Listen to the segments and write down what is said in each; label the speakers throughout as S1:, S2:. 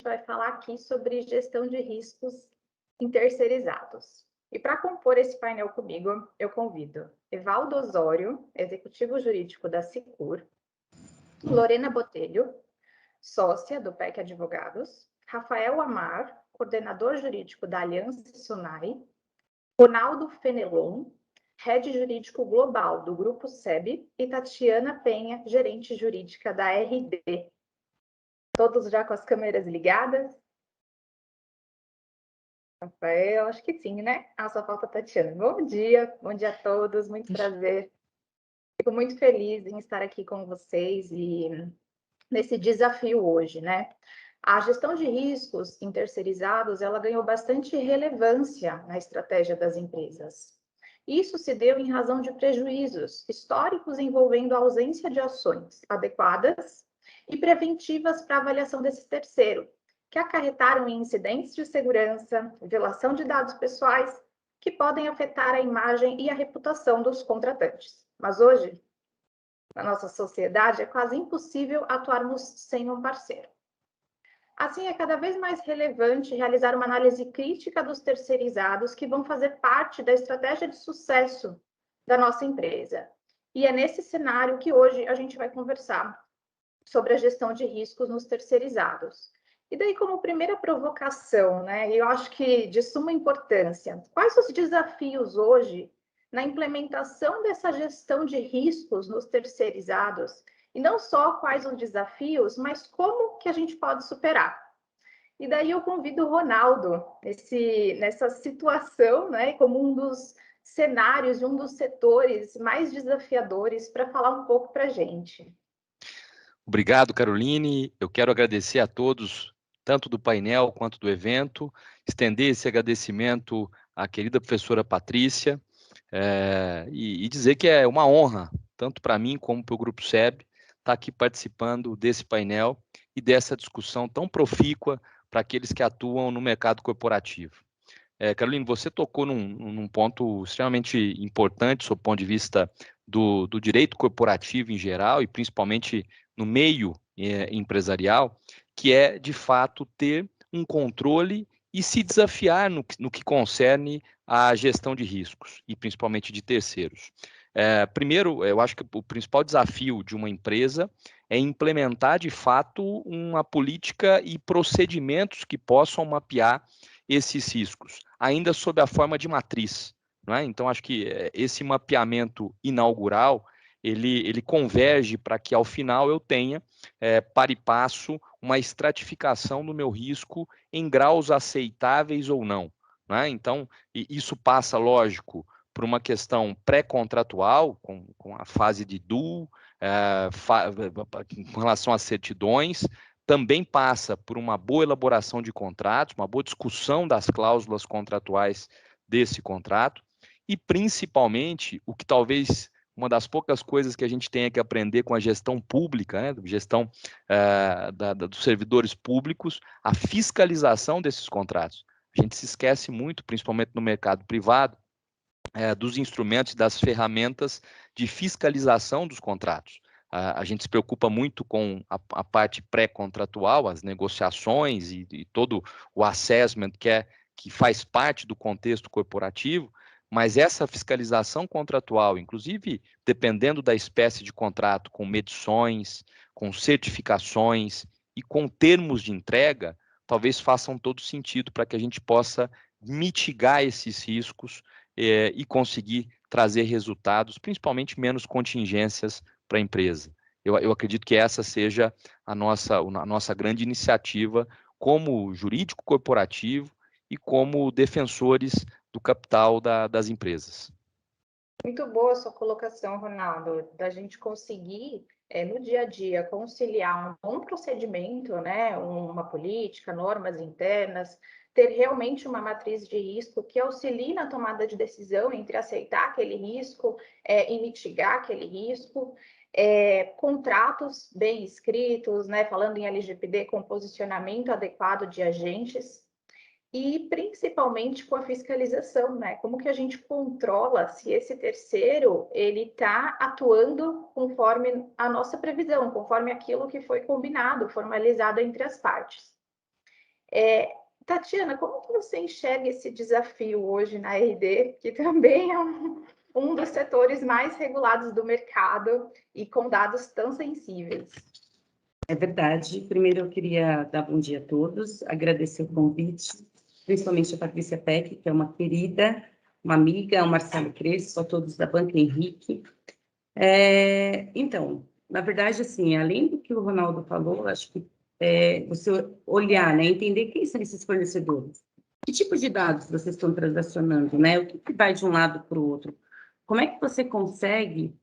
S1: vai falar aqui sobre gestão de riscos em terceirizados. E para compor esse painel comigo, eu convido Evaldo Osório, executivo jurídico da Sicur, Lorena Botelho, sócia do PEC Advogados, Rafael Amar, coordenador jurídico da Aliança Sunai, Ronaldo Fenelon, head jurídico global do Grupo SEB, e Tatiana Penha, gerente jurídica da RD. Todos já com as câmeras ligadas? Rafael, acho que sim, né? Só falta a Tatiana. Bom dia a todos, muito prazer. Fico muito feliz em estar aqui com vocês e nesse desafio hoje, né? A gestão de riscos em terceirizados, ela ganhou bastante relevância na estratégia das empresas. Isso se deu em razão de prejuízos históricos envolvendo a ausência de ações adequadas e preventivas para avaliação desse terceiro, que acarretaram em incidentes de segurança, violação de dados pessoais, que podem afetar a imagem e a reputação dos contratantes. Mas hoje, na nossa sociedade, é quase impossível atuarmos sem um parceiro. Assim, é cada vez mais relevante realizar uma análise crítica dos terceirizados que vão fazer parte da estratégia de sucesso da nossa empresa. E é nesse cenário que hoje a gente vai conversar sobre a gestão de riscos nos terceirizados. E daí, como primeira provocação, né, eu acho que de suma importância, quais os desafios hoje na implementação dessa gestão de riscos nos terceirizados? E não só quais os desafios, mas como que a gente pode superar? E daí eu convido o Ronaldo nessa situação, né, como um dos cenários, um dos setores mais desafiadores, para falar um pouco para a gente.
S2: Obrigado, Caroline. Eu quero agradecer a todos, tanto do painel quanto do evento, estender esse agradecimento à querida professora Patrícia e dizer que é uma honra, tanto para mim como para o Grupo SEB, estar aqui participando desse painel e dessa discussão tão profícua para aqueles que atuam no mercado corporativo. Caroline, você tocou num ponto extremamente importante, sob o ponto de vista do direito corporativo em geral e principalmente no meio empresarial, que é, de fato, ter um controle e se desafiar no que concerne à gestão de riscos, e principalmente de terceiros. Primeiro, eu acho que o principal desafio de uma empresa é implementar, de fato, uma política e procedimentos que possam mapear esses riscos, ainda sob a forma de matriz. Não é? Então, acho que esse mapeamento inaugural, ele converge para que, ao final, eu tenha, para e passo, uma estratificação do meu risco em graus aceitáveis ou não. Não é? Então, isso passa, lógico, por uma questão pré-contratual, com a fase de due, com relação às certidões, também passa por uma boa elaboração de contratos, uma boa discussão das cláusulas contratuais desse contrato, e principalmente, o que talvez uma das poucas coisas que a gente tenha que aprender com a gestão pública, né, gestão dos servidores públicos, a fiscalização desses contratos. A gente se esquece muito, principalmente no mercado privado, dos instrumentos, das ferramentas de fiscalização dos contratos. A gente se preocupa muito com a parte pré-contratual, as negociações e todo o assessment que faz parte do contexto corporativo, mas essa fiscalização contratual, inclusive dependendo da espécie de contrato, com medições, com certificações e com termos de entrega, talvez façam todo sentido para que a gente possa mitigar esses riscos e conseguir trazer resultados, principalmente menos contingências para a empresa. Eu acredito que essa seja a nossa grande iniciativa como jurídico corporativo e como defensores do capital das empresas.
S1: Muito boa a sua colocação, Ronaldo, da gente conseguir, no dia a dia, conciliar um bom procedimento, né, uma política, normas internas, ter realmente uma matriz de risco que auxilie na tomada de decisão entre aceitar aquele risco e mitigar aquele risco, contratos bem escritos, né, falando em LGPD, com posicionamento adequado de agentes, e principalmente com a fiscalização, né? Como que a gente controla se esse terceiro ele está atuando conforme a nossa previsão, conforme aquilo que foi combinado, formalizado entre as partes. Tatiana, como que você enxerga esse desafio hoje na RD, que também é um dos setores mais regulados do mercado e com dados tão sensíveis?
S3: É verdade. Primeiro, eu queria dar bom dia a todos, agradecer o convite, principalmente a Patrícia Peck, que é uma querida, uma amiga, ao Marcelo Crespo, a todos da Banca Henrique. Então, na verdade, assim, além do que o Ronaldo falou, acho que você olhar, né, entender quem são esses fornecedores, que tipo de dados vocês estão transacionando, né, o que vai de um lado para o outro, como é que você consegue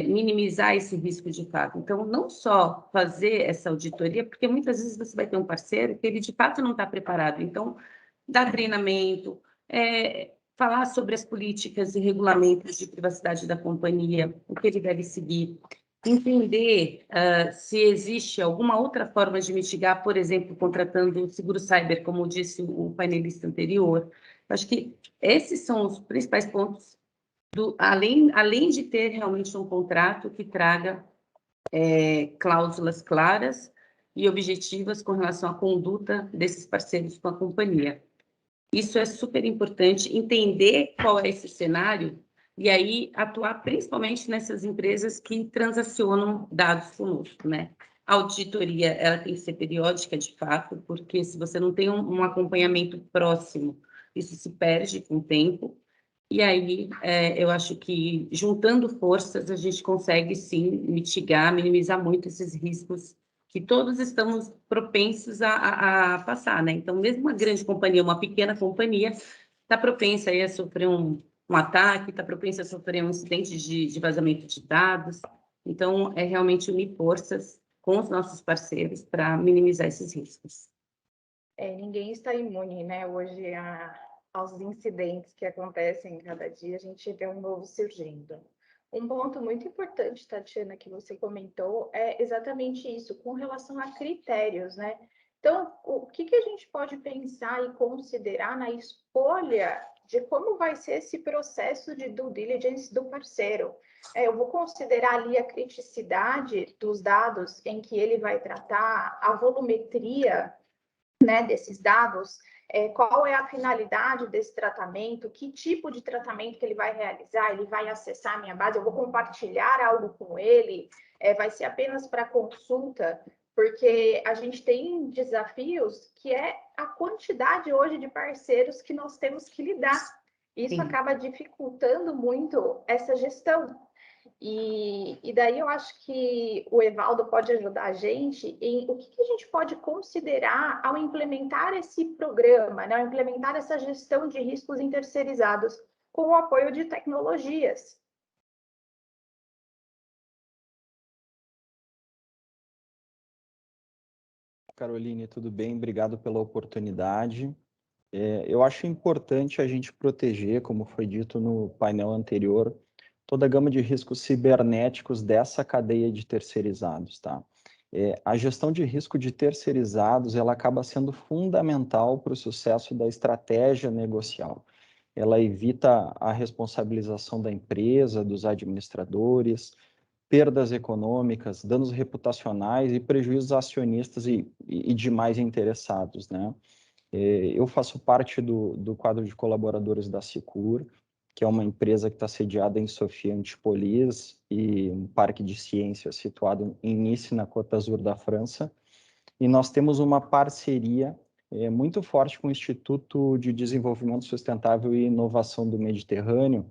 S3: minimizar esse risco de fato. Então, não só fazer essa auditoria, porque muitas vezes você vai ter um parceiro que ele de fato não está preparado. Então, dar treinamento, falar sobre as políticas e regulamentos de privacidade da companhia, o que ele deve seguir, entender se existe alguma outra forma de mitigar, por exemplo, contratando seguro cyber, como disse o painelista anterior. Acho que esses são os principais pontos, além de ter realmente um contrato que traga cláusulas claras e objetivas com relação à conduta desses parceiros com a companhia. Isso é super importante, entender qual é esse cenário e aí atuar principalmente nessas empresas que transacionam dados conosco, né? A auditoria, ela tem que ser periódica, de fato, porque se você não tem um acompanhamento próximo, isso se perde com o tempo. E aí, eu acho que, juntando forças, a gente consegue, sim, mitigar, minimizar muito esses riscos que todos estamos propensos a passar, né? Então, mesmo uma grande companhia, uma pequena companhia, está propensa aí a sofrer um ataque, está propensa a sofrer um incidente de vazamento de dados. Então, é realmente unir forças com os nossos parceiros para minimizar esses riscos.
S1: Ninguém está imune, né? Hoje, aos incidentes que acontecem cada dia, a gente vê um novo surgindo. Um ponto muito importante, Tatiana, que você comentou, é exatamente isso, com relação a critérios, né? Então, o que a gente pode pensar e considerar na escolha de como vai ser esse processo de due diligence do parceiro? Eu vou considerar ali a criticidade dos dados em que ele vai tratar, a volumetria, né, desses dados, qual é a finalidade desse tratamento, que tipo de tratamento que ele vai realizar, ele vai acessar a minha base, eu vou compartilhar algo com ele, vai ser apenas para consulta, porque a gente tem desafios que é a quantidade hoje de parceiros que nós temos que lidar. Isso
S3: Sim.
S1: acaba dificultando muito essa gestão. E daí eu acho que o Evaldo pode ajudar a gente em o que a gente pode considerar ao implementar esse programa, né? Ao implementar essa gestão de riscos terceirizados com o apoio de tecnologias.
S4: Caroline, tudo bem? Obrigado pela oportunidade. Eu acho importante a gente proteger, como foi dito no painel anterior, toda a gama de riscos cibernéticos dessa cadeia de terceirizados, tá? A gestão de risco de terceirizados, ela acaba sendo fundamental para o sucesso da estratégia negocial. Ela evita a responsabilização da empresa, dos administradores, perdas econômicas, danos reputacionais e prejuízos acionistas e demais interessados, né? Eu faço parte do quadro de colaboradores da Sicur, que é uma empresa que está sediada em Sofia Antipolis e um parque de ciências situado em Nice, na Côte d'Azur da França. E nós temos uma parceria muito forte com o Instituto de Desenvolvimento Sustentável e Inovação do Mediterrâneo,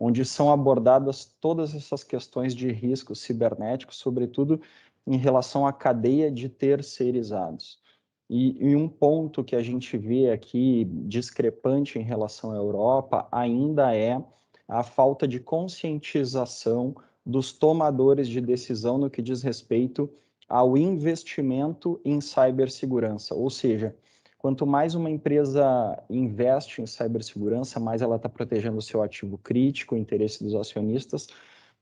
S4: onde são abordadas todas essas questões de riscos cibernéticos, sobretudo em relação à cadeia de terceirizados. E um ponto que a gente vê aqui discrepante em relação à Europa ainda é a falta de conscientização dos tomadores de decisão no que diz respeito ao investimento em cibersegurança, ou seja, quanto mais uma empresa investe em cibersegurança, mais ela está protegendo o seu ativo crítico, o interesse dos acionistas,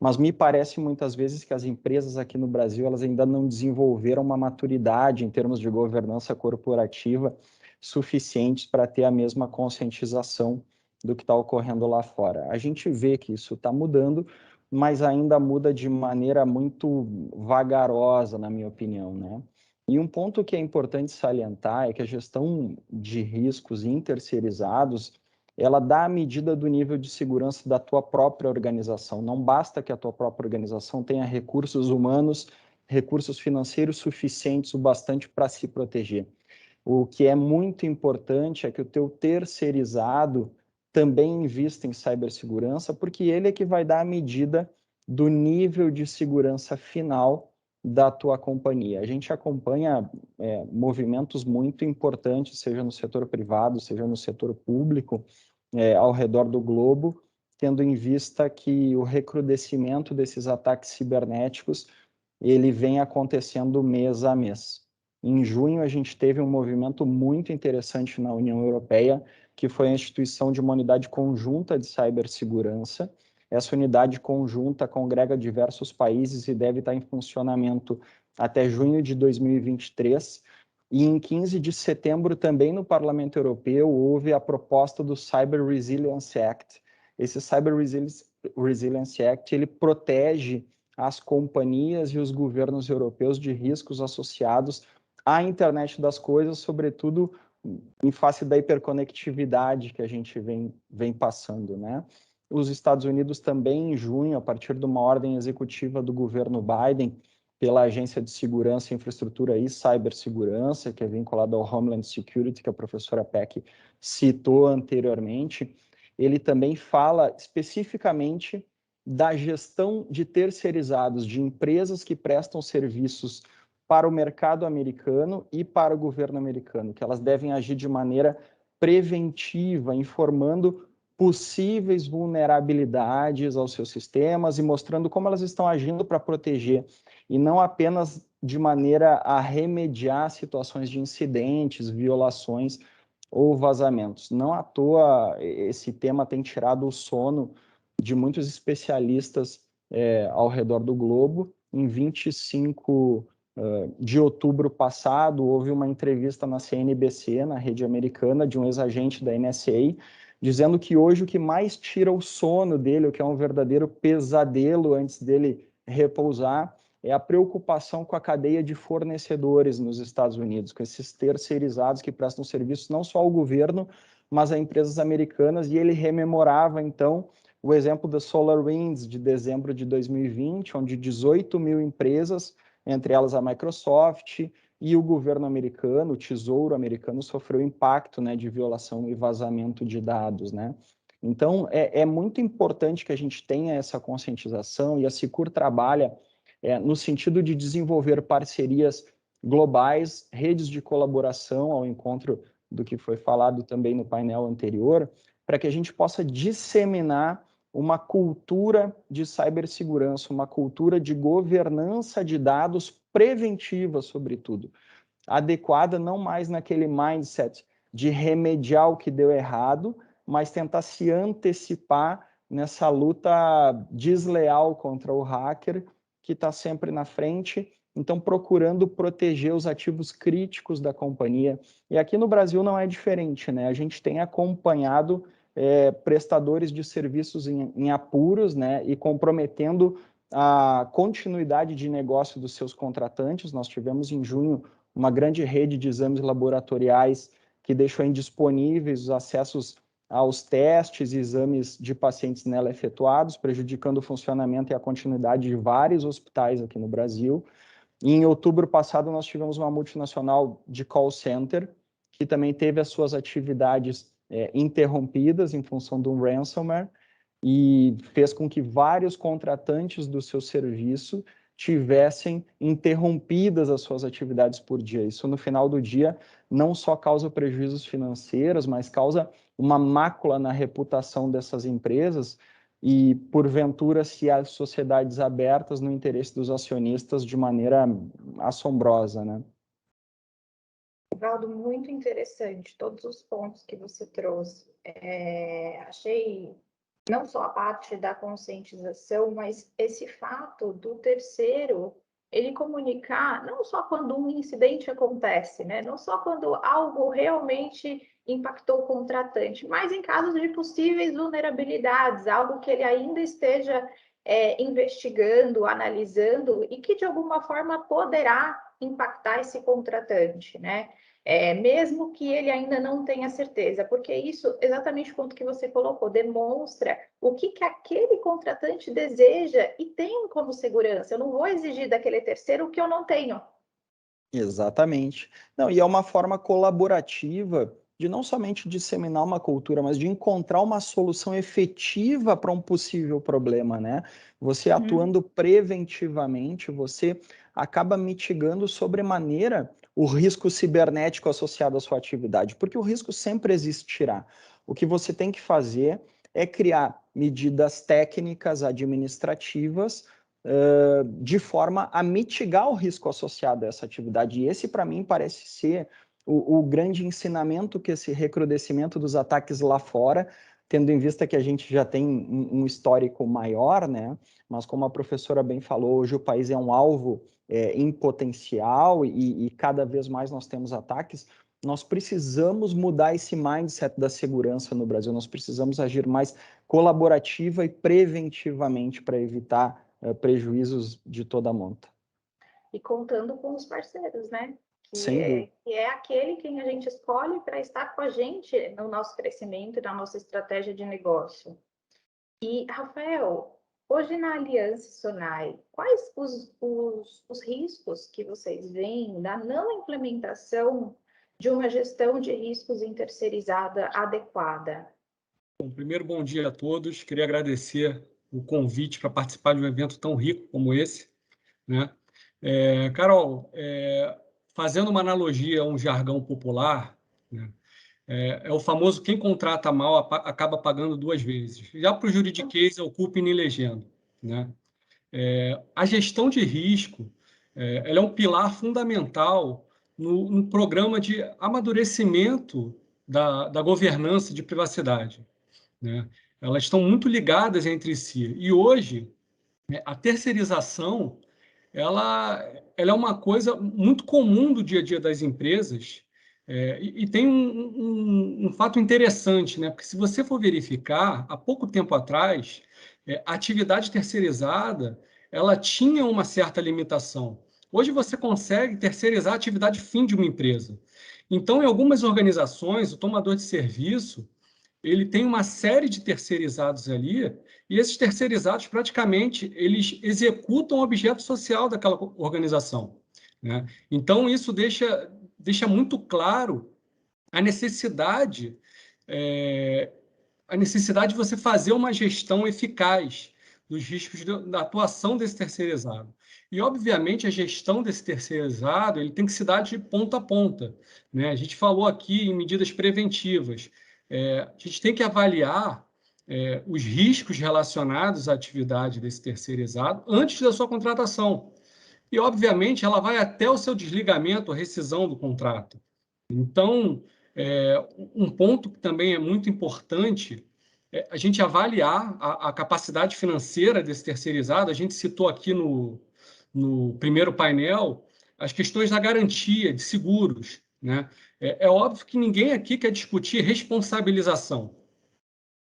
S4: mas me parece muitas vezes que as empresas aqui no Brasil elas ainda não desenvolveram uma maturidade em termos de governança corporativa suficientes para ter a mesma conscientização do que está ocorrendo lá fora. A gente vê que isso está mudando, mas ainda muda de maneira muito vagarosa, na minha opinião, né? E um ponto que é importante salientar é que a gestão de riscos interceirizados, ela dá a medida do nível de segurança da tua própria organização. Não basta que a tua própria organização tenha recursos humanos, recursos financeiros suficientes o bastante para se proteger. O que é muito importante é que o teu terceirizado também invista em cibersegurança, porque ele é que vai dar a medida do nível de segurança final da tua companhia. A gente acompanha movimentos muito importantes, seja no setor privado, seja no setor público, ao redor do globo, tendo em vista que o recrudescimento desses ataques cibernéticos ele vem acontecendo mês a mês. Em junho, a gente teve um movimento muito interessante na União Europeia, que foi a instituição de uma unidade conjunta de cibersegurança. Essa unidade conjunta congrega diversos países e deve estar em funcionamento até junho de 2023. E em 15 de setembro, também no Parlamento Europeu, houve a proposta do Cyber Resilience Act. Esse Cyber Resilience Act, ele protege as companhias e os governos europeus de riscos associados à internet das coisas, sobretudo em face da hiperconectividade que a gente vem passando, né? Os Estados Unidos também, em junho, a partir de uma ordem executiva do governo Biden, pela Agência de Segurança, Infraestrutura e Cibersegurança, que é vinculada ao Homeland Security, que a professora Peck citou anteriormente, ele também fala especificamente da gestão de terceirizados, de empresas que prestam serviços para o mercado americano e para o governo americano, que elas devem agir de maneira preventiva, informando possíveis vulnerabilidades aos seus sistemas e mostrando como elas estão agindo para proteger, e não apenas de maneira a remediar situações de incidentes, violações ou vazamentos. Não à toa esse tema tem tirado o sono de muitos especialistas ao redor do globo. Em 25 de outubro passado, houve uma entrevista na CNBC, na rede americana, de um ex-agente da NSA, dizendo que hoje o que mais tira o sono dele, o que é um verdadeiro pesadelo antes dele repousar, é a preocupação com a cadeia de fornecedores nos Estados Unidos, com esses terceirizados que prestam serviços não só ao governo, mas a empresas americanas, e ele rememorava, então, o exemplo da SolarWinds, de dezembro de 2020, onde 18 mil empresas, entre elas a Microsoft e o governo americano, o Tesouro americano, sofreu impacto, né, de violação e vazamento de dados, né? Então, é muito importante que a gente tenha essa conscientização, e a Secur trabalha no sentido de desenvolver parcerias globais, redes de colaboração, ao encontro do que foi falado também no painel anterior, para que a gente possa disseminar uma cultura de cibersegurança, uma cultura de governança de dados preventiva, sobretudo, adequada não mais naquele mindset de remediar o que deu errado, mas tentar se antecipar nessa luta desleal contra o hacker, que está sempre na frente, então procurando proteger os ativos críticos da companhia. E aqui no Brasil não é diferente, né? A gente tem acompanhado prestadores de serviços em apuros, né, e comprometendo a continuidade de negócio dos seus contratantes. Nós tivemos em junho uma grande rede de exames laboratoriais que deixou indisponíveis os acessos aos testes e exames de pacientes nela efetuados, prejudicando o funcionamento e a continuidade de vários hospitais aqui no Brasil. E em outubro passado, nós tivemos uma multinacional de call center, que também teve as suas atividades interrompidas em função de um ransomware, e fez com que vários contratantes do seu serviço tivessem interrompidas as suas atividades por dia. Isso, no final do dia, não só causa prejuízos financeiros, mas causa uma mácula na reputação dessas empresas, e, porventura, se há sociedades abertas no interesse dos acionistas de maneira assombrosa, né?
S1: Valdo, muito interessante todos os pontos que você trouxe. Achei não só a parte da conscientização, mas esse fato do terceiro ele comunicar não só quando um incidente acontece, né? Não só quando algo realmente impactou o contratante, mas em casos de possíveis vulnerabilidades, algo que ele ainda esteja investigando, analisando e que de alguma forma poderá impactar esse contratante, né? Mesmo que ele ainda não tenha certeza, porque isso, exatamente o ponto que você colocou, demonstra o que aquele contratante deseja e tem como segurança. Eu não vou exigir daquele terceiro o que eu não tenho.
S4: Exatamente. Não, e é uma forma colaborativa de não somente disseminar uma cultura, mas de encontrar uma solução efetiva para um possível problema, né? Você atuando preventivamente, você acaba mitigando sobremaneira o risco cibernético associado à sua atividade, porque o risco sempre existirá. O que você tem que fazer é criar medidas técnicas, administrativas, de forma a mitigar o risco associado a essa atividade. E esse, para mim, parece ser o grande ensinamento que esse recrudescimento dos ataques lá fora, tendo em vista que a gente já tem um histórico maior, né? Mas como a professora bem falou, hoje o país é um alvo em potencial e cada vez mais nós temos ataques. Nós precisamos mudar esse mindset da segurança no Brasil, nós precisamos agir mais colaborativa e preventivamente para evitar prejuízos de toda a monta.
S1: E contando com os parceiros, né?
S4: Sem
S1: Que é aquele quem a gente escolhe para estar com a gente no nosso crescimento e na nossa estratégia de negócio. E, Rafael, hoje na Aliança Sonai, quais os riscos que vocês veem da não implementação de uma gestão de riscos terceirizada adequada?
S5: Bom, primeiro, bom dia a todos. Queria agradecer o convite para participar de um evento tão rico como esse, né? Carol, fazendo uma analogia a um jargão popular, né? É o famoso quem contrata mal acaba pagando duas vezes. Já para o juridiquês é o culpa in legendo, né? A gestão de risco ela é um pilar fundamental no programa de amadurecimento da governança de privacidade, né? Elas estão muito ligadas entre si. E hoje, a terceirização ela é uma coisa muito comum do dia a dia das empresas, e tem um fato interessante, né? Porque se você for verificar, há pouco tempo atrás, a atividade terceirizada ela tinha uma certa limitação. Hoje você consegue terceirizar a atividade fim de uma empresa. Então, em algumas organizações, o tomador de serviço ele tem uma série de terceirizados ali, e esses terceirizados, praticamente, eles executam o objeto social daquela organização, né? Então, isso deixa muito claro a necessidade, a necessidade de você fazer uma gestão eficaz dos riscos da atuação desse terceirizado. E, obviamente, a gestão desse terceirizado ele tem que se dar de ponta a ponta, né? A gente falou aqui em medidas preventivas. A gente tem que avaliar os riscos relacionados à atividade desse terceirizado antes da sua contratação. E, obviamente, ela vai até o seu desligamento, a rescisão do contrato. Então, um ponto que também é muito importante é a gente avaliar a capacidade financeira desse terceirizado. A gente citou aqui no primeiro painel as questões da garantia de seguros, né? É óbvio que ninguém aqui quer discutir responsabilização,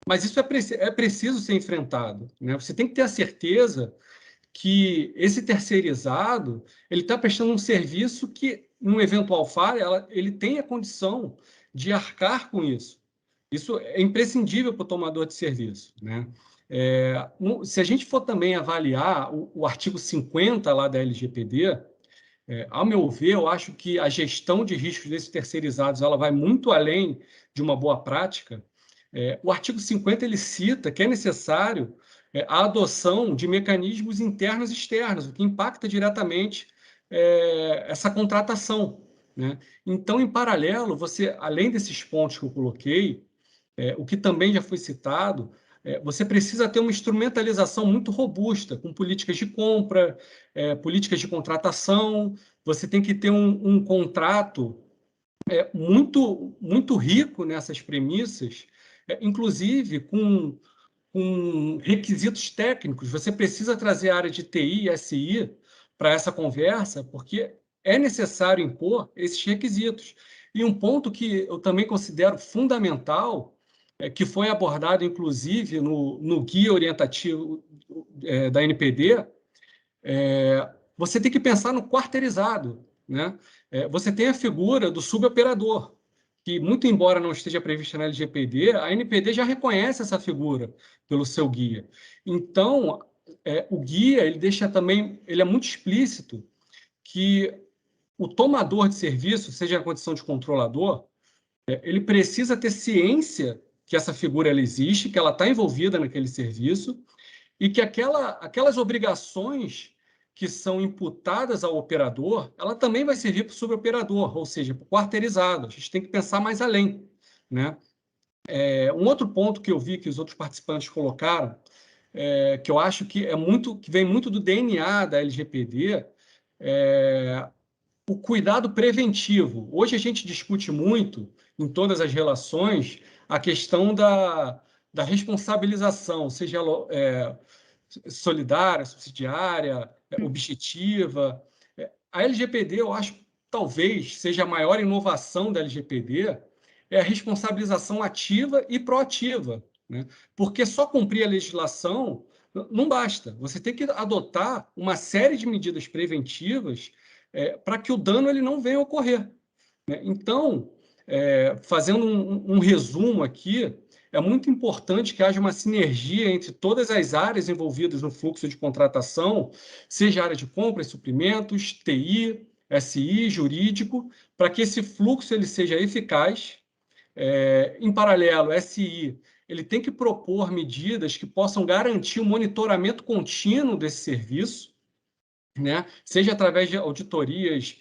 S5: mas isso é preciso ser enfrentado, né? Você tem que ter a certeza que esse terceirizado ele está prestando um serviço que, num eventual falha, ele tem a condição de arcar com isso. Isso é imprescindível para o tomador de serviço, né? Se a gente for também avaliar o artigo 50 lá da LGPD, ao meu ver, eu acho que a gestão de riscos desses terceirizados ela vai muito além de uma boa prática. O artigo 50 ele cita que é necessário a adoção de mecanismos internos e externos, o que impacta diretamente essa contratação, né? Então, em paralelo, você, além desses pontos que eu coloquei, o que também já foi citado, você precisa ter uma instrumentalização muito robusta, com políticas de compra, políticas de contratação, você tem que ter um contrato muito, muito rico nessas premissas, inclusive com requisitos técnicos. Você precisa trazer a área de TI e SI para essa conversa, porque é necessário impor esses requisitos. E um ponto que eu também considero fundamental, que foi abordado, inclusive, no guia orientativo da NPD, você tem que pensar no quarteirizado. né, você tem a figura do suboperador, que, muito embora não esteja prevista na LGPD, a NPD já reconhece essa figura pelo seu guia. Então, o guia, ele é muito explícito que o tomador de serviço, seja a condição de controlador, ele precisa ter ciência que essa figura ela existe, que ela está envolvida naquele serviço, e que aquelas obrigações que são imputadas ao operador, ela também vai servir para o suboperador, ou seja, para o quarteirizado. A gente tem que pensar mais além, né? Um outro ponto que eu vi que os outros participantes colocaram, que eu acho que que vem muito do DNA da LGPD, o cuidado preventivo. Hoje a gente discute muito, em todas as relações, a questão da responsabilização, seja solidária, subsidiária, objetiva. A LGPD, eu acho, talvez seja a maior inovação da LGPD, é a responsabilização ativa e proativa, né? Porque só cumprir a legislação não basta. Você tem que adotar uma série de medidas preventivas para que o dano ele não venha a ocorrer, né? Então, fazendo um resumo aqui, é muito importante que haja uma sinergia entre todas as áreas envolvidas no fluxo de contratação, seja a área de compras, suprimentos, TI, SI, jurídico, para que esse fluxo ele seja eficaz. Em paralelo, SI ele tem que propor medidas que possam garantir o monitoramento contínuo desse serviço, né? Seja através de auditorias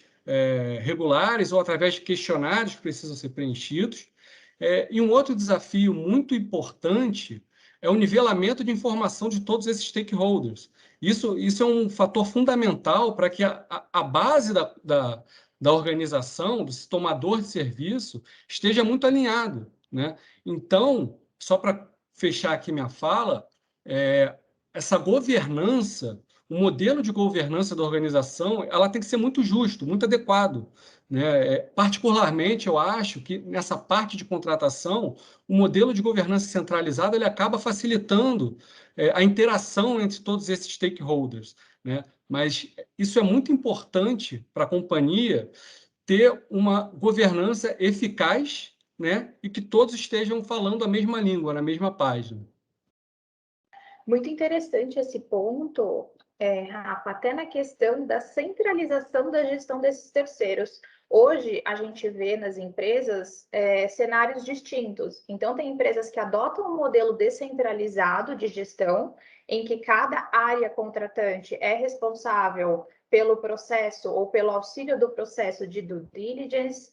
S5: regulares ou através de questionários que precisam ser preenchidos. E um outro desafio muito importante é o nivelamento de informação de todos esses stakeholders. Isso é um fator fundamental para que a base da organização, do tomador de serviço, esteja muito alinhado, né? Então, só para fechar aqui minha fala, essa governança, o modelo de governança da organização, ela tem que ser muito justo, muito adequado, né? Particularmente, eu acho que nessa parte de contratação, o modelo de governança centralizada ele acaba facilitando a interação entre todos esses stakeholders, né? Mas isso é muito importante para a companhia ter uma governança eficaz, né? E que todos estejam falando a mesma língua, na mesma página.
S1: Muito interessante esse ponto, Rafa, até na questão da centralização da gestão desses terceiros. Hoje, a gente vê nas empresas cenários distintos. Então, tem empresas que adotam um modelo descentralizado de gestão, em que cada área contratante é responsável pelo processo ou pelo auxílio do processo de due diligence,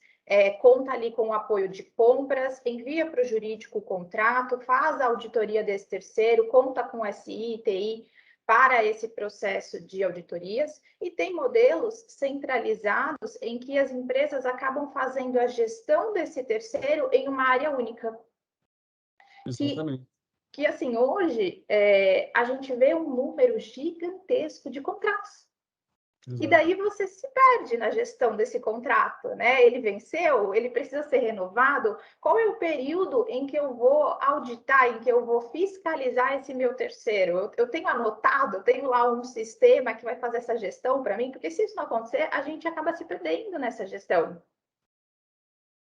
S1: conta ali com o apoio de compras, envia para o jurídico o contrato, faz a auditoria desse terceiro, conta com SI, TI para esse processo de auditorias, e tem modelos centralizados em que as empresas acabam fazendo a gestão desse terceiro em uma área única.
S5: Exatamente.
S1: Que assim, hoje, a gente vê um número gigantesco de contratos.
S5: Exato.
S1: E daí você se perde na gestão desse contrato, né? Ele venceu, ele precisa ser renovado. Qual é o período em que eu vou auditar, em que eu vou fiscalizar esse meu terceiro? Eu tenho anotado, eu tenho lá um sistema que vai fazer essa gestão para mim, porque se isso não acontecer, a gente acaba se perdendo nessa gestão.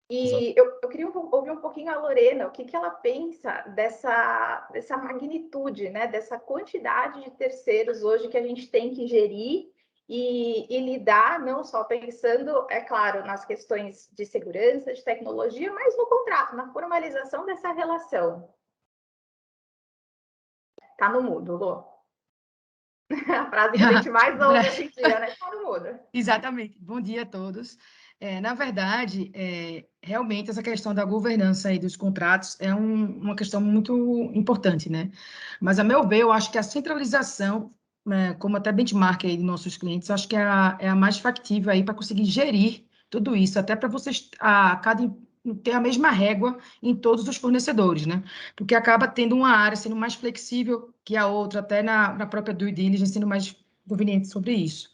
S1: E eu queria ouvir um pouquinho a Lorena, o que ela pensa dessa magnitude, né? Dessa quantidade de terceiros hoje que a gente tem que gerir e lidar, não só pensando, é claro, nas questões de segurança, de tecnologia, mas no contrato, na formalização dessa relação. Tá no mudo, Lô. A frase que a gente mais ouve hoje em dia, né? Tá no mudo.
S6: Exatamente. Bom dia a todos. Na verdade, realmente essa questão da governança aí dos contratos é uma questão muito importante, né? Mas, a meu ver, eu acho que a centralização, como até benchmark aí de nossos clientes, acho que é a mais factível aí para conseguir gerir tudo isso, até para vocês ter a mesma régua em todos os fornecedores, né? Porque acaba tendo uma área sendo mais flexível que a outra, até na própria due diligence sendo mais conveniente sobre isso.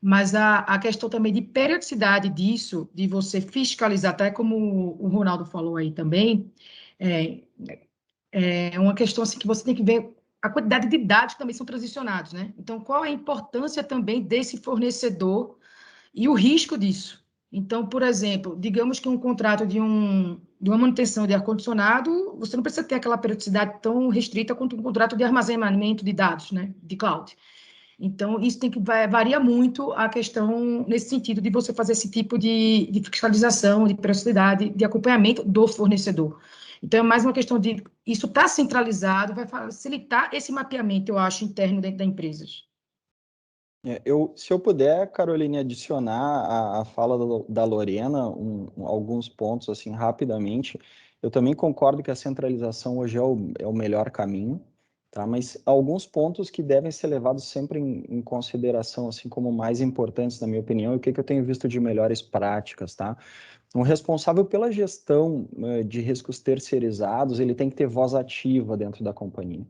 S6: Mas a questão também de periodicidade disso, de você fiscalizar, até como o Ronaldo falou aí também, é uma questão assim que você tem que ver a quantidade de dados que também são transicionados, né? Então, qual é a importância também desse fornecedor e o risco disso. Então, por exemplo, digamos que um contrato de uma manutenção de ar-condicionado, você não precisa ter aquela periodicidade tão restrita quanto um contrato de armazenamento de dados, né, de cloud. Então, isso varia muito a questão nesse sentido de você fazer esse tipo de fiscalização, de periodicidade, de acompanhamento do fornecedor. Então, é mais uma questão de isso estar centralizado, vai facilitar esse mapeamento, eu acho, interno dentro da empresa.
S4: Se eu puder, Caroline, adicionar a fala da Lorena, alguns pontos assim rapidamente. Eu também concordo que a centralização hoje é o melhor caminho, tá? Mas alguns pontos que devem ser levados sempre em consideração, assim como mais importantes, na minha opinião, e o que eu tenho visto de melhores práticas, tá? O responsável pela gestão de riscos terceirizados, ele tem que ter voz ativa dentro da companhia.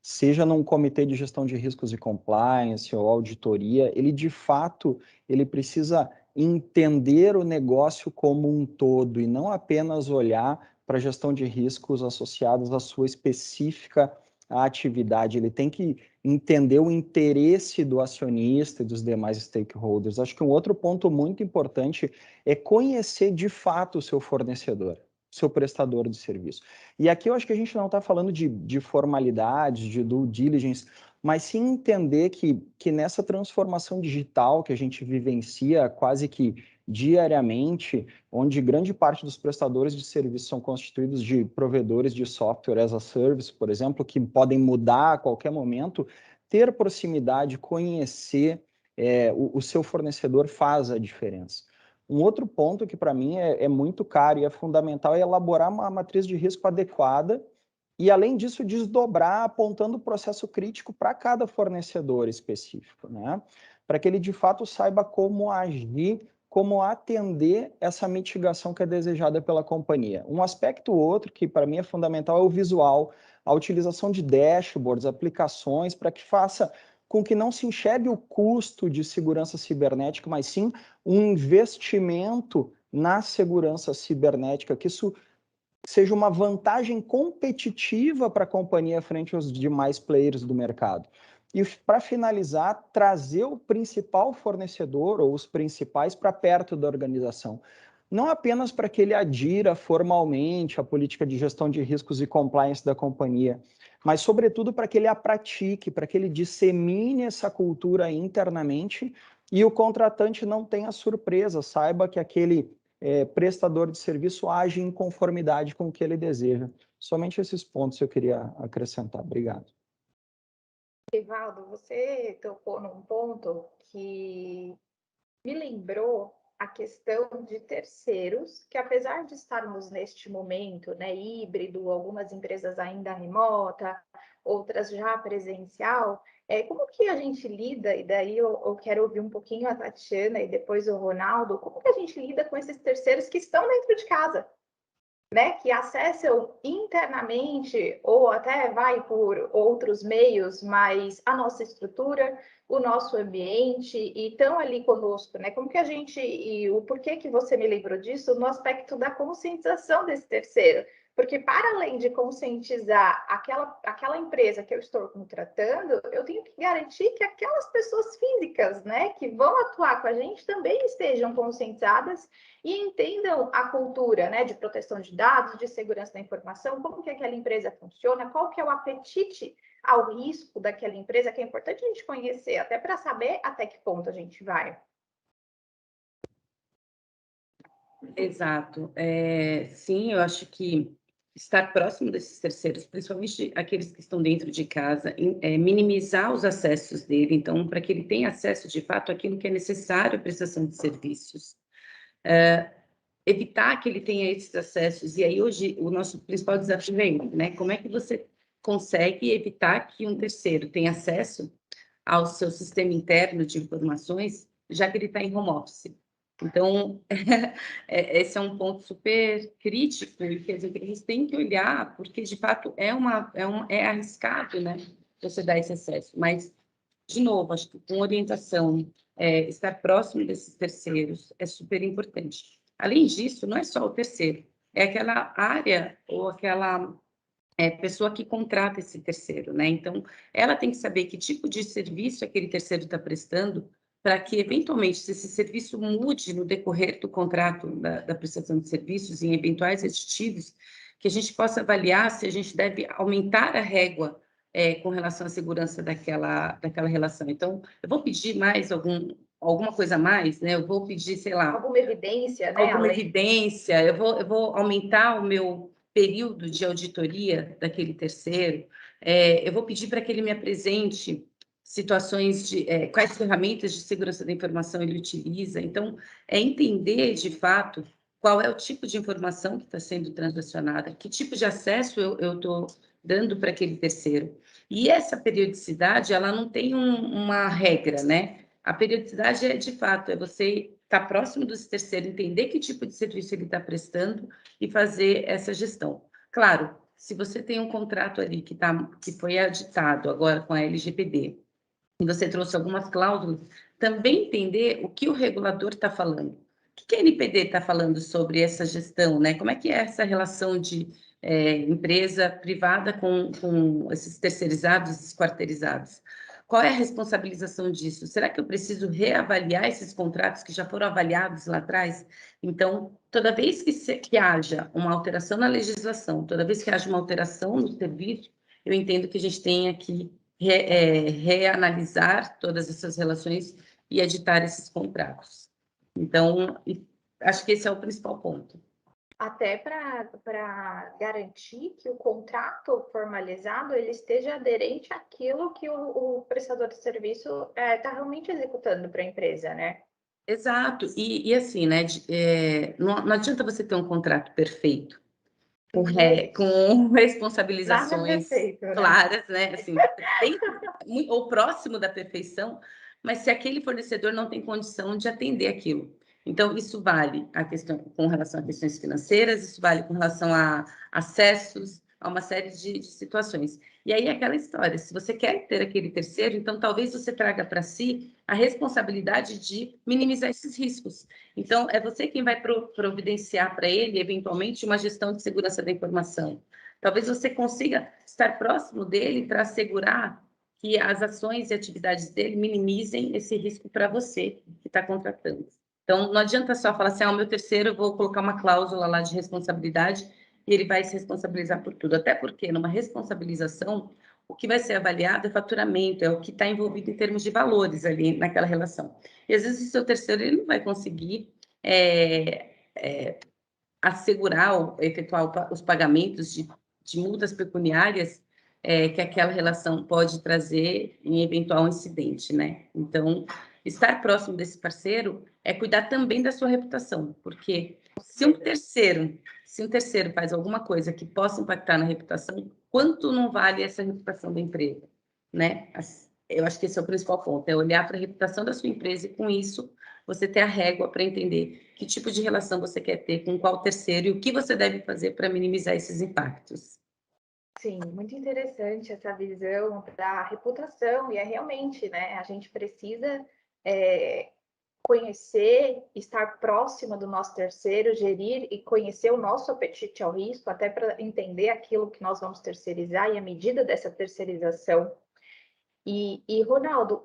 S4: Seja num comitê de gestão de riscos e compliance ou auditoria, ele de fato ele precisa entender o negócio como um todo e não apenas olhar para a gestão de riscos associados à sua específica atividade. Ele tem que entender o interesse do acionista e dos demais stakeholders. Acho que um outro ponto muito importante é conhecer de fato o seu fornecedor, seu prestador de serviço. E aqui eu acho que a gente não está falando de formalidades, de due diligence, mas sim entender que nessa transformação digital que a gente vivencia quase que diariamente, onde grande parte dos prestadores de serviço são constituídos de provedores de software as a service, por exemplo, que podem mudar a qualquer momento, ter proximidade, conhecer o seu fornecedor faz a diferença. Um outro ponto que para mim é muito caro e é fundamental é elaborar uma matriz de risco adequada e, além disso, desdobrar apontando o processo crítico para cada fornecedor específico, né? Para que ele, de fato, saiba como agir, como atender essa mitigação que é desejada pela companhia. Um aspecto outro que, para mim, é fundamental é o visual, a utilização de dashboards, aplicações, para que faça com que não se enxergue o custo de segurança cibernética, mas sim um investimento na segurança cibernética, que isso seja uma vantagem competitiva para a companhia frente aos demais players do mercado. E para finalizar, trazer o principal fornecedor ou os principais para perto da organização. Não apenas para que ele adira formalmente à política de gestão de riscos e compliance da companhia, mas, sobretudo, para que ele a pratique, para que ele dissemine essa cultura internamente e o contratante não tenha surpresa, saiba que aquele prestador de serviço age em conformidade com o que ele deseja. Somente esses pontos eu queria acrescentar. Obrigado.
S1: Evaldo, você tocou num ponto que me lembrou a questão de terceiros, que apesar de estarmos neste momento, né, híbrido, algumas empresas ainda remota, outras já presencial, como que a gente lida, e daí eu quero ouvir um pouquinho a Tatiana e depois o Ronaldo, como que a gente lida com esses terceiros que estão dentro de casa, né, que acessam internamente ou até vai por outros meios, mas a nossa estrutura, o nosso ambiente e estão ali conosco, né? Como que a gente, e o porquê que você me lembrou disso, no aspecto da conscientização desse terceiro, porque para além de conscientizar aquela empresa que eu estou contratando, eu tenho que garantir que aquelas pessoas físicas, né, que vão atuar com a gente também estejam conscientizadas e entendam a cultura, né, de proteção de dados, de segurança da informação, como que aquela empresa funciona, qual que é o apetite ao risco daquela empresa, que é importante a gente conhecer, até para saber até que ponto a gente vai.
S3: Exato. Sim, eu acho que estar próximo desses terceiros, principalmente aqueles que estão dentro de casa, minimizar os acessos dele, então, para que ele tenha acesso, de fato, àquilo que é necessário à prestação de serviços. Evitar que ele tenha esses acessos, e aí hoje o nosso principal desafio é, né? Como é que você consegue evitar que um terceiro tenha acesso ao seu sistema interno de informações, já que ele está em home office? Então, esse é um ponto super crítico e que as empresas têm que olhar, porque, de fato, é arriscado, né, você dar esse acesso. Mas, de novo, acho que com orientação, estar próximo desses terceiros é super importante. Além disso, não é só o terceiro, é aquela área ou aquela pessoa que contrata esse terceiro, né? Então, ela tem que saber que tipo de serviço aquele terceiro está prestando para que, eventualmente, se esse serviço mude no decorrer do contrato da prestação de serviços, em eventuais aditivos, que a gente possa avaliar se a gente deve aumentar a régua com relação à segurança daquela relação. Então, eu vou pedir mais alguma coisa a mais, né? Eu vou pedir, sei lá...
S1: Alguma evidência, né?
S3: Alguma evidência, eu vou aumentar o meu período de auditoria daquele terceiro, eu vou pedir para que ele me apresente situações de quais ferramentas de segurança da informação ele utiliza. Então, entender, de fato, qual é o tipo de informação que está sendo transacionada, que tipo de acesso eu estou dando para aquele terceiro. E essa periodicidade, ela não tem uma regra, né? A periodicidade de fato, você estar próximo desse terceiro, entender que tipo de serviço ele está prestando e fazer essa gestão. Claro, se você tem um contrato ali que foi aditado agora com a LGPD, e você trouxe algumas cláusulas, também entender o que o regulador está falando. O que a NPD está falando sobre essa gestão, né? Como é que é essa relação de empresa privada com esses terceirizados, esses quarteirizados? Qual é a responsabilização disso? Será que eu preciso reavaliar esses contratos que já foram avaliados lá atrás? Então, toda vez que haja uma alteração na legislação, toda vez que haja uma alteração no serviço, eu entendo que a gente tenha que reanalisar todas essas relações e editar esses contratos. Então, acho que esse é o principal ponto.
S1: Até para garantir que o contrato formalizado ele esteja aderente àquilo que o prestador de serviço está realmente executando para a empresa, né?
S3: Exato. E assim, né? Não adianta você ter um contrato perfeito, com responsabilizações claras, né? Assim, ou próximo da perfeição, mas se aquele fornecedor não tem condição de atender aquilo. Então, isso vale com relação a questões financeiras, isso vale com relação a acessos, a uma série de situações. E aí, aquela história, se você quer ter aquele terceiro, então talvez você traga para si a responsabilidade de minimizar esses riscos. Então, é você quem vai providenciar para ele, eventualmente, uma gestão de segurança da informação. Talvez você consiga estar próximo dele para assegurar que as ações e atividades dele minimizem esse risco para você que está contratando. Então, não adianta só falar assim, o meu terceiro, eu vou colocar uma cláusula lá de responsabilidade e ele vai se responsabilizar por tudo. Até porque, numa responsabilização, o que vai ser avaliado é faturamento, é o que está envolvido em termos de valores ali naquela relação. E, às vezes, o seu terceiro ele não vai conseguir assegurar, efetuar os pagamentos de multas pecuniárias que aquela relação pode trazer em eventual incidente, né? Então, estar próximo desse parceiro é cuidar também da sua reputação, porque se um terceiro faz alguma coisa que possa impactar na reputação, quanto não vale essa reputação da empresa, né? Eu acho que esse é o principal ponto, é olhar para a reputação da sua empresa e, com isso, você ter a régua para entender que tipo de relação você quer ter com qual terceiro e o que você deve fazer para minimizar esses impactos.
S1: Sim, muito interessante essa visão da reputação, e realmente, né, a gente precisa conhecer, estar próxima do nosso terceiro, gerir e conhecer o nosso apetite ao risco, até para entender aquilo que nós vamos terceirizar e a medida dessa terceirização. E Ronaldo,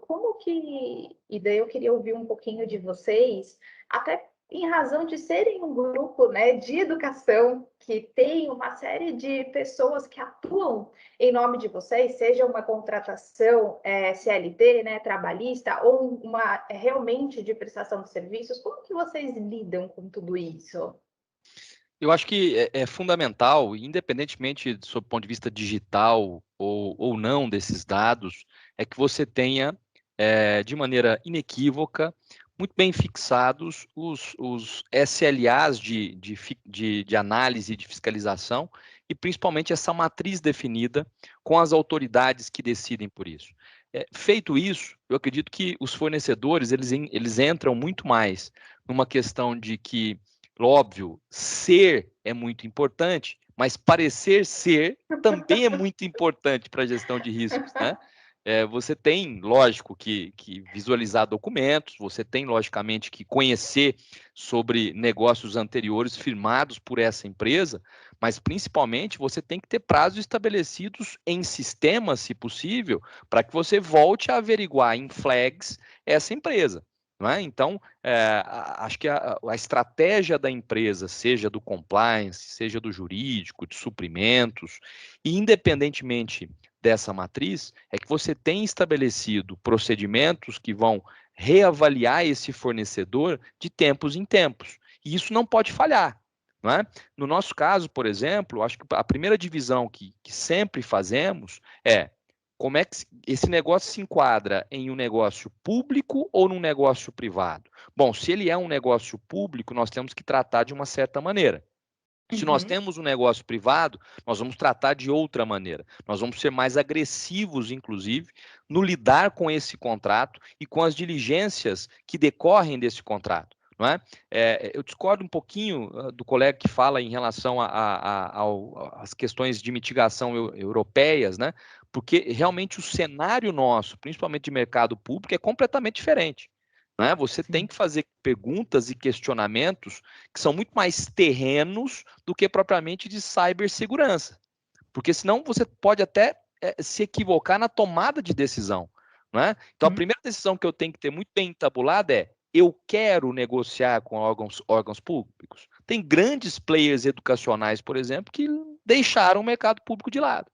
S1: e daí eu queria ouvir um pouquinho de vocês, até em razão de serem um grupo, né, de educação, que tem uma série de pessoas que atuam em nome de vocês, seja uma contratação CLT, né, trabalhista, ou uma realmente de prestação de serviços, como que vocês lidam com tudo isso?
S2: Eu acho que é fundamental, independentemente do seu ponto de vista digital ou não desses dados, é que você tenha, de maneira inequívoca, muito bem fixados os SLAs de análise e de fiscalização e principalmente essa matriz definida com as autoridades que decidem por isso. Feito isso, eu acredito que os fornecedores eles entram muito mais numa questão de que, óbvio, ser é muito importante, mas parecer ser também é muito importante para a gestão de riscos, né? Você tem, lógico, que visualizar documentos, você tem, logicamente, que conhecer sobre negócios anteriores firmados por essa empresa, mas, principalmente, você tem que ter prazos estabelecidos em sistemas, se possível, para que você volte a averiguar em flags essa empresa. Não é? Então, acho que a estratégia da empresa, seja do compliance, seja do jurídico, de suprimentos, e independentemente dessa matriz, é que você tem estabelecido procedimentos que vão reavaliar esse fornecedor de tempos em tempos. E isso não pode falhar. Não é? No nosso caso, por exemplo, acho que a primeira divisão que sempre fazemos é como é que esse negócio se enquadra em um negócio público ou num negócio privado? Bom, se ele é um negócio público, nós temos que tratar de uma certa maneira. Se nós temos um negócio privado, nós vamos tratar de outra maneira. Nós vamos ser mais agressivos, inclusive, no lidar com esse contrato e com as diligências que decorrem desse contrato. Não é? Eu discordo um pouquinho do colega que fala em relação às questões de mitigação europeias, né? Porque realmente o cenário nosso, principalmente de mercado público, é completamente diferente. Né? Você tem que fazer perguntas e questionamentos que são muito mais terrenos do que propriamente de cibersegurança. Porque senão você pode até se equivocar na tomada de decisão. Né? Então, a primeira decisão que eu tenho que ter muito bem tabulada é: eu quero negociar com órgãos públicos? Tem grandes players educacionais, por exemplo, que deixaram o mercado público de lado.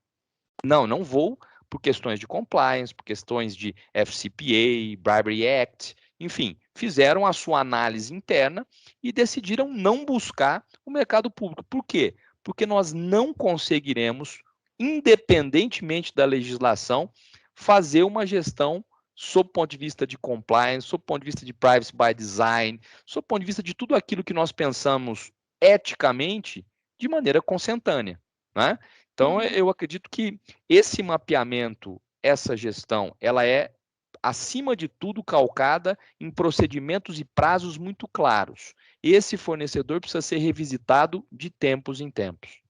S2: Não vou por questões de compliance, por questões de FCPA, Bribery Act, enfim, fizeram a sua análise interna e decidiram não buscar o mercado público. Por quê? Porque nós não conseguiremos, independentemente da legislação, fazer uma gestão sob o ponto de vista de compliance, sob o ponto de vista de privacy by design, sob o ponto de vista de tudo aquilo que nós pensamos eticamente de maneira consentânea, né? Então, eu acredito que esse mapeamento, essa gestão, ela é, acima de tudo, calcada em procedimentos e prazos muito claros. Esse fornecedor precisa ser revisitado de tempos em tempos.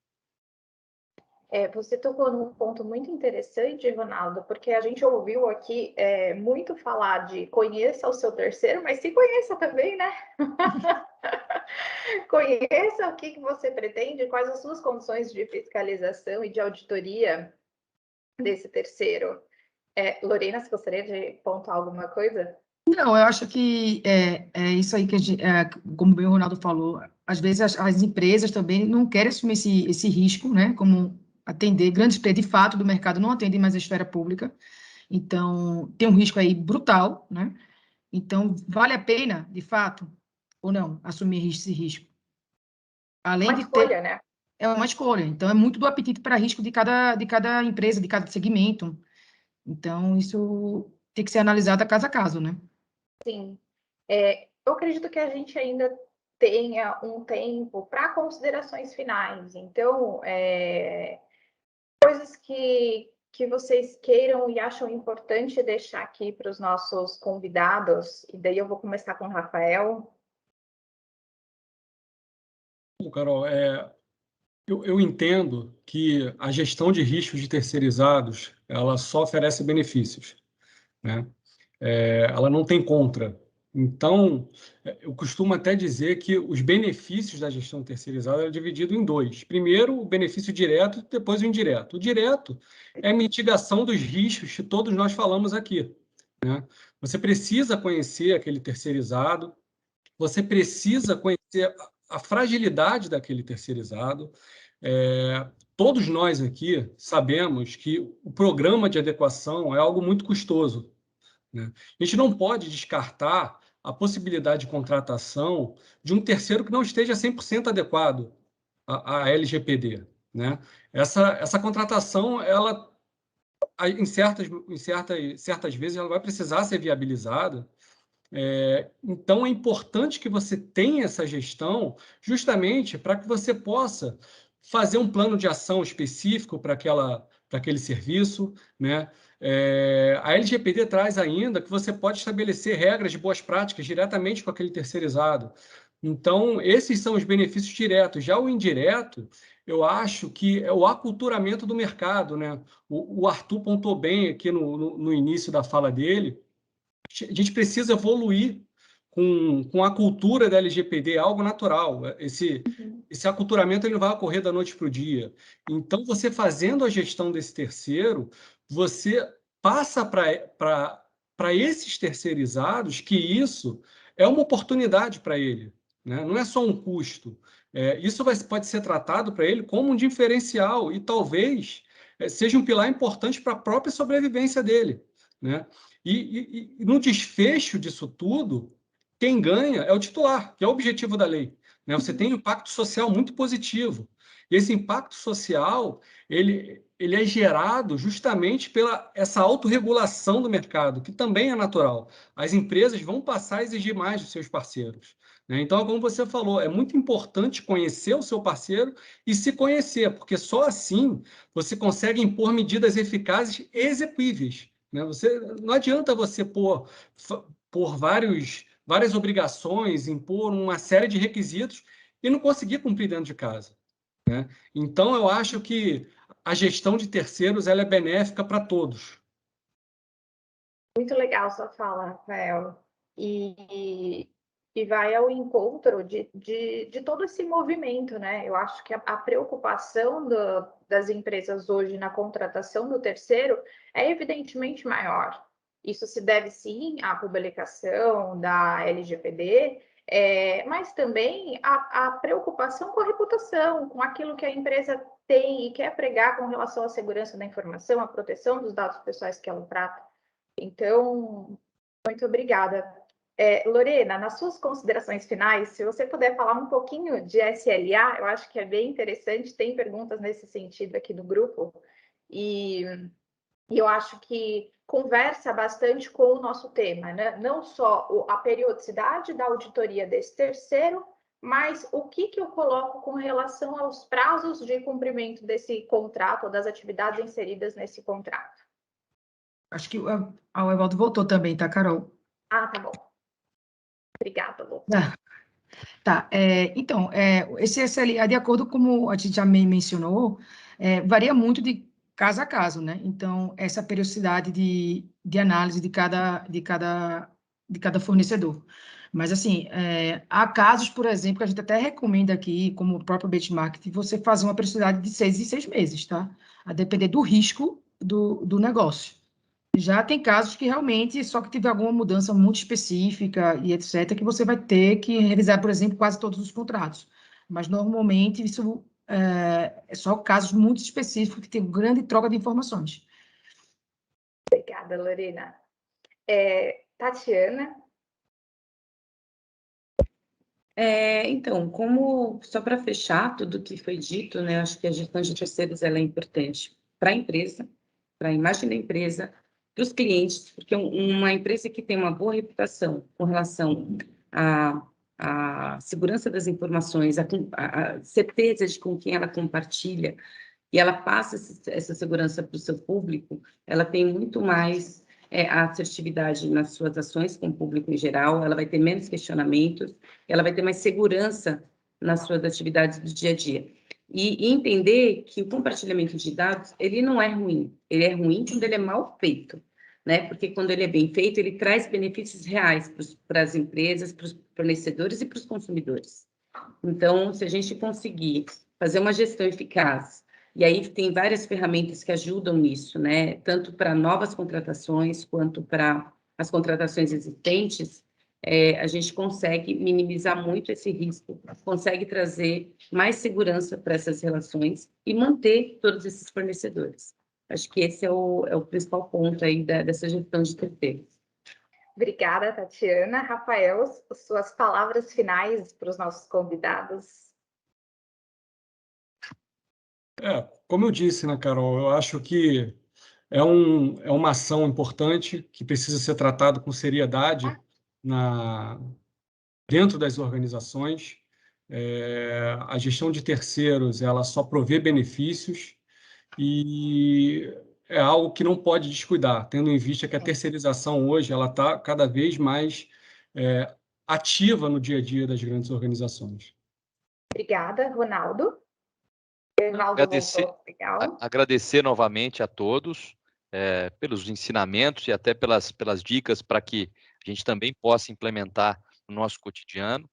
S1: Você tocou num ponto muito interessante, Ronaldo, porque a gente ouviu aqui muito falar de conheça o seu terceiro, mas se conheça também, né? Conheça o que você pretende, quais as suas condições de fiscalização e de auditoria desse terceiro. Lorena, você gostaria de pontuar alguma coisa?
S6: Não, eu acho que é isso aí que a gente, como bem o Ronaldo falou, às vezes as empresas também não querem assumir esse risco, né? Como atender grandes players, de fato, do mercado não atendem mais a esfera pública. Então, tem um risco aí brutal, né? Então, vale a pena, de fato, ou não, assumir esse risco? Além de
S1: escolha, né?
S6: É uma escolha. Então, é muito do apetite para risco de cada empresa, de cada segmento. Então, isso tem que ser analisado caso a caso, né?
S1: Sim. Eu acredito que a gente ainda tenha um tempo para considerações finais. Então, coisas que vocês queiram e acham importante deixar aqui para os nossos convidados, e daí eu vou começar com o Rafael.
S5: Bom, Carol, eu entendo que a gestão de riscos de terceirizados, ela só oferece benefícios, né? Ela não tem contra. Então, eu costumo até dizer que os benefícios da gestão terceirizada é dividido em dois. Primeiro, o benefício direto, depois o indireto. O direto é a mitigação dos riscos que todos nós falamos aqui, né? Você precisa conhecer aquele terceirizado, você precisa conhecer a fragilidade daquele terceirizado. Todos nós aqui sabemos que o programa de adequação é algo muito custoso, né? A gente não pode descartar a possibilidade de contratação de um terceiro que não esteja 100% adequado à LGPD, né? Essa contratação, ela, em certas vezes, ela vai precisar ser viabilizada. Então, é importante que você tenha essa gestão justamente para que você possa fazer um plano de ação específico para aquele serviço, né? A LGPD traz ainda que você pode estabelecer regras de boas práticas diretamente com aquele terceirizado. Então, esses são os benefícios diretos. Já o indireto, eu acho que é o aculturamento do mercado, né? O Arthur pontuou bem aqui no início da fala dele. A gente precisa evoluir com a cultura da LGPD, é algo natural. Esse aculturamento ele não vai ocorrer da noite para o dia. Então, você fazendo a gestão desse terceiro, você passa para para esses terceirizados que isso é uma oportunidade para ele, né? Não é só um custo. Isso pode ser tratado para ele como um diferencial e talvez seja um pilar importante para a própria sobrevivência dele, né? E no desfecho disso tudo, quem ganha é o titular, que é o objetivo da lei, né? Você tem um impacto social muito positivo. E esse impacto social, ele é gerado justamente pela essa autorregulação do mercado, que também é natural. As empresas vão passar a exigir mais dos seus parceiros, né? Então, como você falou, é muito importante conhecer o seu parceiro e se conhecer, porque só assim você consegue impor medidas eficazes e execuíveis, né? Não adianta você pôr várias obrigações, impor uma série de requisitos e não conseguir cumprir dentro de casa, né? Então, eu acho que a gestão de terceiros ela é benéfica para todos.
S1: Muito legal sua fala, Rafael. E vai ao encontro de todo esse movimento, né? Eu acho que a preocupação das empresas hoje na contratação do terceiro é evidentemente maior. Isso se deve, sim, à publicação da LGPD, mas também a preocupação com a reputação, com aquilo que a empresa tem e quer pregar com relação à segurança da informação, à proteção dos dados pessoais que ela trata. Então, muito obrigada. Lorena, nas suas considerações finais, se você puder falar um pouquinho de SLA, eu acho que é bem interessante, tem perguntas nesse sentido aqui do grupo, e eu acho que conversa bastante com o nosso tema, né? Não só a periodicidade da auditoria desse terceiro, mas o que eu coloco com relação aos prazos de cumprimento desse contrato, ou das atividades inseridas nesse contrato.
S6: Acho que o Evaldo voltou também, tá, Carol?
S1: Ah, tá bom. Obrigada, Lu.
S6: Tá, então, esse SLA, de acordo com como a gente já mencionou, varia muito de caso a caso, né? Então, essa periodicidade de análise de cada fornecedor. Mas, assim, há casos, por exemplo, que a gente até recomenda aqui, como o próprio benchmark, de você fazer uma periodicidade de 6 em 6 meses, tá? A depender do risco do negócio. Já tem casos que realmente, só que tiver alguma mudança muito específica e etc., que você vai ter que revisar, por exemplo, quase todos os contratos. Mas, normalmente, isso é só casos muito específicos que tem grande troca de informações.
S1: Obrigada, Lorena. Tatiana?
S3: Então, só para fechar tudo que foi dito, né, acho que a gestão de terceiros ela é importante para a empresa, para a imagem da empresa, para os clientes, porque uma empresa que tem uma boa reputação com relação à segurança das informações, a certeza de com quem ela compartilha, e ela passa essa segurança para o seu público, ela tem muito mais assertividade nas suas ações com o público em geral, ela vai ter menos questionamentos, ela vai ter mais segurança nas suas atividades do dia a dia. E entender que o compartilhamento de dados, ele não é ruim. Ele é ruim quando ele é mal feito, né? Porque quando ele é bem feito, ele traz benefícios reais para as empresas, para os fornecedores e para os consumidores. Então, se a gente conseguir fazer uma gestão eficaz, e aí tem várias ferramentas que ajudam nisso, né? Tanto para novas contratações, quanto para as contratações existentes, a gente consegue minimizar muito esse risco, consegue trazer mais segurança para essas relações e manter todos esses fornecedores. Acho que esse é o principal ponto aí dessa gestão de terceiros.
S1: Obrigada, Tatiana. Rafael, suas palavras finais para os nossos convidados.
S5: Como eu disse, né, Carol, eu acho que é uma ação importante que precisa ser tratada com seriedade dentro das organizações. A gestão de terceiros ela só provê benefícios e é algo que não pode descuidar, tendo em vista que a terceirização hoje ela está cada vez mais ativa no dia a dia das grandes organizações.
S1: Obrigada, Ronaldo.
S2: Agradecer novamente a todos pelos ensinamentos e até pelas dicas para que a gente também possa implementar no nosso cotidiano.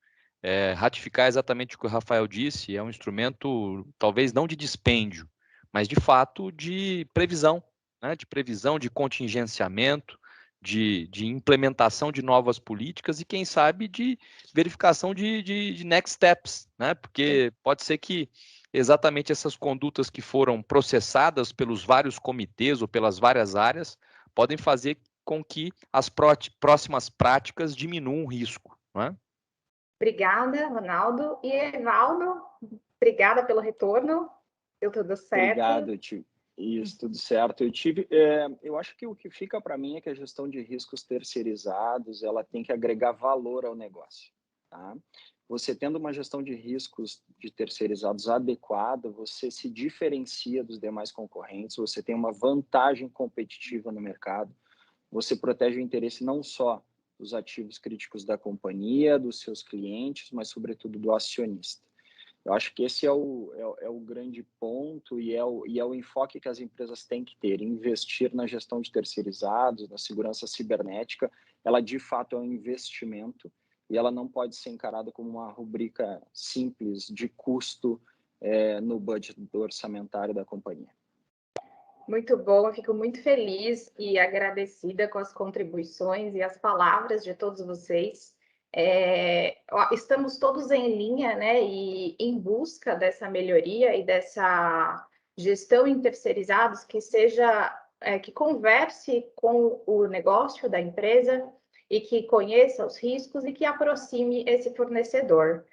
S2: Ratificar exatamente o que o Rafael disse, é um instrumento talvez não de dispêndio, mas de fato de previsão, né? De previsão, de contingenciamento, de implementação de novas políticas e, quem sabe, de verificação de next steps, né? Porque pode ser que exatamente essas condutas que foram processadas pelos vários comitês ou pelas várias áreas podem fazer com que as próximas práticas diminuam o risco, não é?
S1: Obrigada, Ronaldo. E Evaldo, obrigada pelo retorno. Deu tudo certo.
S4: Obrigado, tio. Isso, tudo certo. Eu acho que o que fica para mim é que a gestão de riscos terceirizados, ela tem que agregar valor ao negócio, tá? Você tendo uma gestão de riscos de terceirizados adequada, você se diferencia dos demais concorrentes, você tem uma vantagem competitiva no mercado, você protege o interesse não só dos ativos críticos da companhia, dos seus clientes, mas sobretudo do acionista. Eu acho que esse é o grande ponto e é o enfoque que as empresas têm que ter. Investir na gestão de terceirizados, na segurança cibernética, ela de fato é um investimento e ela não pode ser encarada como uma rubrica simples de custo no budget orçamentário da companhia.
S1: Muito bom, eu fico muito feliz e agradecida com as contribuições e as palavras de todos vocês. Estamos todos em linha, né, e em busca dessa melhoria e dessa gestão em terceirizados que seja, que converse com o negócio da empresa e que conheça os riscos e que aproxime esse fornecedor.